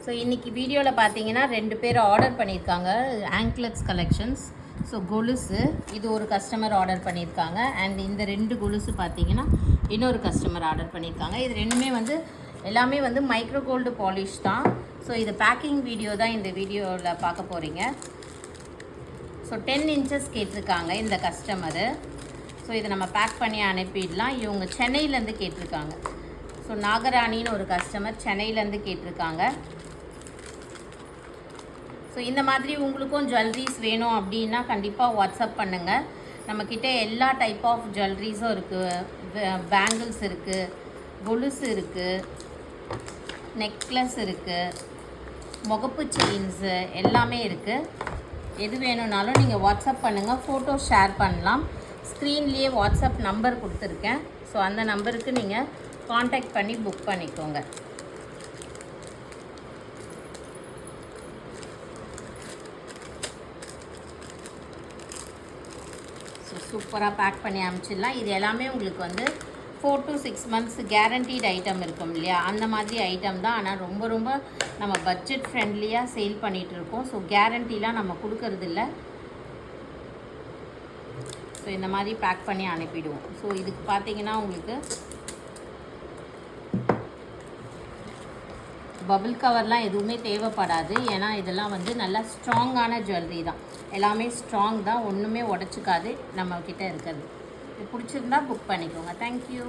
So இன்றைக்கி வீடியோவில் பார்த்தீங்கன்னா 2 பேர் ஆர்டர் பண்ணியிருக்காங்க ஆங்க்லெட்ஸ் கலெக்ஷன்ஸ். ஸோ கொலுசு இது ஒரு கஸ்டமர் ஆர்டர் பண்ணியிருக்காங்க. அண்ட் இந்த 2 கொலுசு பார்த்தீங்கன்னா இன்னொரு கஸ்டமர் ஆர்டர் பண்ணியிருக்காங்க. இது ரெண்டுமே எல்லாமே மைக்ரோ கோல்டு பாலிஷ் தான். ஸோ இது பேக்கிங் வீடியோ தான் இந்த வீடியோவில் பார்க்க போகிறீங்க. ஸோ 10 இன்ச்சஸ் கேட்டிருக்காங்க இந்த கஸ்டமரு. ஸோ இதை நம்ம பேக் பண்ணி அனுப்பிடலாம். இவங்க சென்னையிலேருந்து கேட்டிருக்காங்க. ஸோ நாகராணின்னு ஒரு கஸ்டமர் சென்னையிலேருந்து கேட்டிருக்காங்க. ஸோ இந்த மாதிரி உங்களுக்கும் ஜுவல்லரிஸ் வேணும் அப்படின்னா கண்டிப்பாக வாட்ஸ்அப் பண்ணுங்கள். நம்மக்கிட்ட எல்லா டைப் ஆஃப் ஜுவல்லரிஸும் இருக்குது. பேங்கிள்ஸ் இருக்குது, கொலுசு இருக்குது, நெக்லஸ் இருக்குது, முகப்பு செயின்ஸு எல்லாமே இருக்குது. எது வேணும்னாலும் நீங்கள் வாட்ஸ்அப் பண்ணுங்கள், ஃபோட்டோ ஷேர் பண்ணலாம். ஸ்க்ரீன்லேயே வாட்ஸ்அப் நம்பர் கொடுத்துருக்கேன். ஸோ அந்த நம்பருக்கு நீங்கள் காண்டாக்ட் பண்ணி புக் பண்ணிக்கோங்க. ஸோ சூப்பராக பேக் பண்ணி அனுப்பிச்சிடலாம். இது எல்லாமே உங்களுக்கு 4 to 6 months கேரண்டீட் ஐட்டம் இருக்கும் இல்லையா, அந்த மாதிரி ஐட்டம் தான். ஆனால் ரொம்ப நம்ம பட்ஜெட் ஃப்ரெண்ட்லியாக சேல் பண்ணிகிட்ருக்கோம். ஸோ கேரண்டிலாம் நம்ம கொடுக்கறதில்ல. ஸோ இந்த மாதிரி பேக் பண்ணி அனுப்பிடுவோம். ஸோ இதுக்கு பார்த்தீங்கன்னா உங்களுக்கு பபிள் கவர்லாம் எதுவுமே தேவைப்படாது. ஏன்னா இதெல்லாம் நல்லா ஸ்ட்ராங்கான ஜுவல்லரி தான். எல்லாமே ஸ்ட்ராங் தான், ஒன்றுமே உடச்சிக்காது நம்மக்கிட்ட இருக்கிறது. இது பிடிச்சிருந்தா புக் பண்ணிக்கோங்க. தேங்க்யூ.